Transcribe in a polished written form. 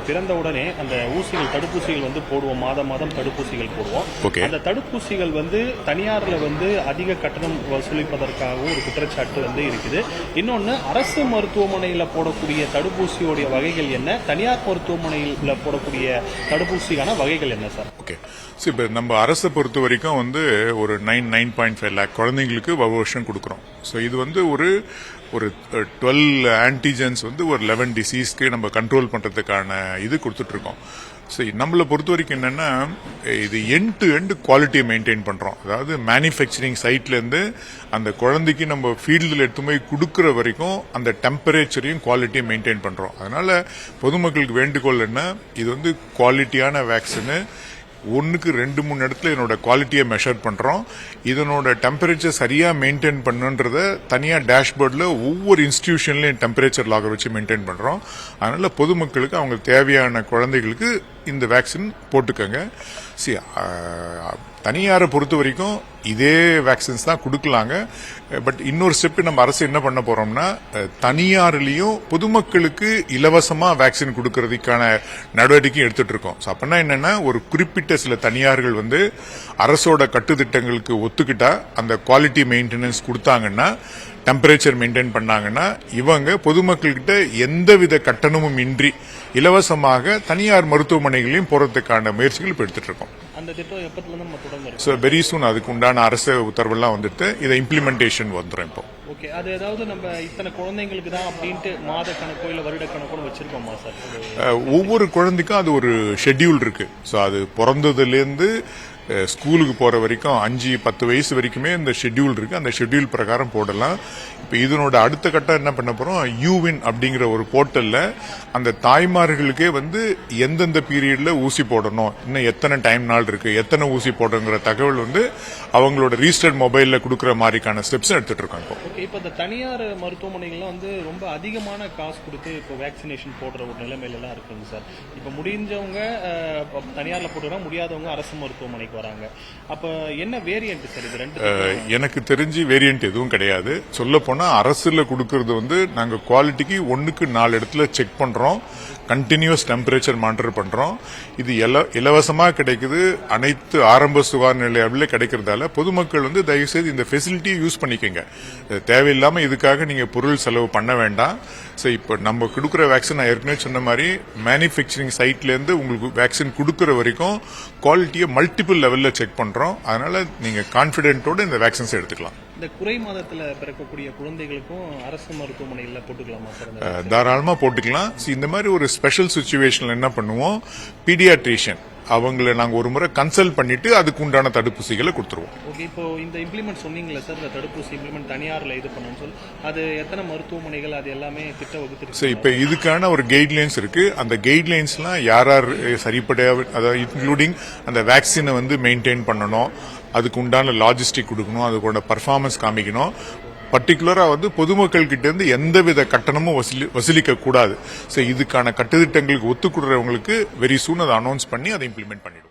பிறந்த உடனே அந்த ஊசிகள் தடுப்பூசிகள் வந்து போடுவோம், மாதம் தடுப்பூசிகள் போடுவோம். அந்த தடுப்பூசிகள் வந்து தனியார்ல வந்து அதிக கட்டணம் வசூலிப்பதற்காகவும் ஒரு குற்றச்சாட்டு வந்து இருக்குது. இன்னொன்னு, அரசு மருத்துவமனையில போடக்கூடிய தடுப்பூசியோடைய வகைகள் என்ன, தனியார் மருத்துவமனையில போடக்கூடிய தடுப்பூசியான வகைகள் என்ன சார்? இப்ப நம்ம அரசை பொறுத்த வரைக்கும் வந்து ஒரு 9.5 லேக் குழந்தைங்களுக்கு வருஷம் கொடுக்குறோம். ஸோ இது வந்து ஒரு 12 ஆன்டிஜென்ஸ் வந்து ஒரு 11 டிசீஸ்க்கு நம்ம கண்ட்ரோல் பண்றதுக்கான இது கொடுத்துட்டு இருக்கோம். ஸோ நம்மளை பொறுத்த வரைக்கும் என்னன்னா, இது எண்ட் டு எண்ட் குவாலிட்டியை மெயின்டைன் பண்றோம். அதாவது மேனுஃபேக்சரிங் சைட்ல இருந்து அந்த குழந்தைக்கு நம்ம ஃபீல்டில் எடுத்து போய் கொடுக்குற வரைக்கும் அந்த டெம்பரேச்சரையும் குவாலிட்டியும் மெயின்டைன் பண்றோம். அதனால பொதுமக்களுக்கு வேண்டுகோள் என்ன, இது வந்து குவாலிட்டியான வேக்சின். 1க்கு 2-3 இடத்துல என்னோட குவாலிட்டியை மெஷர் பண்றோம். இதனோட டெம்பரேச்சர் சரியா மெயின்டைன் பண்ணுன்றத தனியா டேஷ்போர்ட்ல ஒவ்வொரு இன்ஸ்டிடியூஷன்லயும் டெம்பரேச்சர் லாகர் வச்சு மெயின்டைன் பண்றோம். அதனால பொதுமக்களுக்கு அவங்க தேவையான குழந்தைகளுக்கு இந்த வேக்சின் போட்டுக்கங்க. தனியாரை பொறுத்த வரைக்கும் இதே வேக்சின்ஸ் தான் கொடுக்கலாங்க. பட் இன்னொரு ஸ்டெப் நம்ம அரசு என்ன பண்ண போறோம்னா, தனியார்லயும் பொதுமக்களுக்கு இலவசமா வேக்சின் கொடுக்கறதுக்கான நடவடிக்கை எடுத்துட்டு இருக்கோம். அப்படின்னா என்னன்னா, ஒரு குறிப்பிட்ட சில தனியார்கள் வந்து அரசோட கட்டுத்திட்டங்களுக்கு ஒத்துக்கிட்டா அந்த குவாலிட்டி மெயின்டெனன்ஸ் கொடுத்தாங்கன்னா, டெம்பரேச்சர் மெயின்டைன் பண்ணாங்கன்னா, இவங்க பொதுமக்கள்கிட்ட எந்தவித கட்டணமும் இன்றி இலவசமாக தனியார் மருத்துவமனைகளையும் போறதுக்கான முயற்சிகள் இப்ப எடுத்துட்டு இருக்கோம். அந்த திட்டம் எப்பத்துல நம்ம தொடங்குறோம்? சோ வெரி சூன் அதுக்கு உண்டான அரசு உத்தரவெல்லாம் வந்துட்டு இதை இம்ப்ளிமெண்டேஷன் வந்துடும் இப்போ. ஓகே, அது ஏதாவது நம்ம இத்தனை குழந்தைங்களுக்கு தான் அப்படின்ட்டு மாத கணக்கோ இல்ல வருட கணக்கோ வச்சிருக்கோமா சார்? ஒவ்வொரு குழந்தைக்கும் அது ஒரு ஷெட்யூல் இருக்கு. சோ அது பிறந்ததுல இருந்து ஸ்கூலுக்கு போற வரைக்கும் 5-10 வயசு வரைக்குமே இந்த ஷெட்யூல் இருக்கு. அந்த ஷெட்யூல் பிரகாரம் போடலாம். இப்ப இதனோட அடுத்த கட்டம் என்ன பண்ண போறோம், யூவின் அப்படிங்கிற ஒரு போர்ட்டல்ல அந்த தாய்மார்களுக்கே வந்து எந்தெந்த பீரியட்ல ஊசி போடணும், இன்னும் எத்தனை டைம் நாள் இருக்கு, எத்தனை ஊசி போடணுங்கிற தகவல் வந்து அவங்களோட ரிஜிஸ்டர்ட் மொபைல்ல கொடுக்கற மாதிரிக்கான ஸ்டெப்ஸ் எடுத்துட்டு இருக்காங்க. இப்ப இந்த தனியார் மருத்துவமனைகள்லாம் வந்து ரொம்ப அதிகமான காசு கொடுத்து இப்போ வேக்சினேஷன் போடுற ஒரு நிலைமையில எல்லாம் இருக்குங்க சார். இப்ப முடிஞ்சவங்க தனியார்ல போட்டுறா, முடியாதவங்க அரசு மருத்துவமனைக்கு வராங்க. அப்ப என்ன வேரியன்ட் சார் இது ரெண்டு? எனக்கு தெரிஞ்சு வேரியன்ட் எதுவும் கிடையாது. சொல்ல போனா அரசுல கொடுக்கறது வந்து நாங்க குவாலிட்டிக்கு 1க்கு 4 இடத்துல செக் பண்றோம். கண்டினியூஸ் டெம்பரேச்சர் மானிட்டர் பண்றோம். இது இலவசமா கிடைக்குது. அனைத்து ஆரம்ப சுகாதார நிலையங்களில் கிடைக்கிறதால பொதுமக்கள் வந்து தயவுசெய்து இந்த ஃபெசிலிட்டியை யூஸ் பண்ணிக்கங்க. தேவையில்லாம இதுக்காக நீங்க பொருள் செலவு பண்ண வேண்டாம். சோ இப்ப நம்ம கொடுக்குற வேக்சின் நான் ஏற்கனவே சொன்ன மாதிரி மேனுஃபேக்சரிங் சைட்ல இருந்து உங்களுக்கு வேக்சின் கொடுக்கற வரைக்கும் குவாலிட்டியை மல்டிபிள் லெவல்ல செக் பண்றோம். அதனால நீங்க கான்பிடென்ட்டோட இந்த வேக்சின்ஸ் எடுத்துக்கலாம். இந்த குறை மாதத்துல பிறக்கக்கூடிய குழந்தைகளுக்கும் அரசு மருத்துவமனையில போட்டுக்கலாமா சார்? தாராளமா போட்டுக்கலாம். இந்த மாதிரி ஒரு ஸ்பெஷல் சிச்சுவேஷன்ல என்ன பண்ணுவோம், பீடியாட்ரிஷியன் அவங்களை நாங்க ஒரு முறை கன்சல்ட் பண்ணிட்டு அதுக்கு உண்டான தடுப்பூசிகளை கொடுத்துருவோம். ஓகே, இப்போ இந்த இம்ப்ளிமெண்ட் சொன்னீங்களா சார், இந்த தடுப்பூசி இம்ப்ளிமெண்ட் தனியார்ல இது பண்ணணும்னு சொல்லி, அது எத்தனை மருத்துவமனைகள் அது எல்லாமே திட்ட வகுத்து? இப்ப இதுக்கான ஒரு கைட்லைன்ஸ் இருக்கு. அந்த கைட்லைன்ஸ்லாம் யார் சரிப்படையா, அதாவது இன்க்ளூடிங் அந்த வேக்சினை வந்து மெயின்டைன் பண்ணணும், அதுக்கு உண்டான லாஜிஸ்டிக் கொடுக்கணும், அதுக்கு பர்ஃபார்மன்ஸ் காமிக்கணும். பர்டிகுலரா வந்து பொதுமக்கள் கிட்ட இருந்து எந்தவித கட்டணமும் வசூலிக்க கூடாது. இதுக்கான கட்டுத்திட்டங்களுக்கு ஒத்துக்கொடுறவங்களுக்கு வெரி சூன் அதை அனௌன்ஸ் பண்ணி அதை இம்ப்ளிமெண்ட் பண்ணிடுவோம்.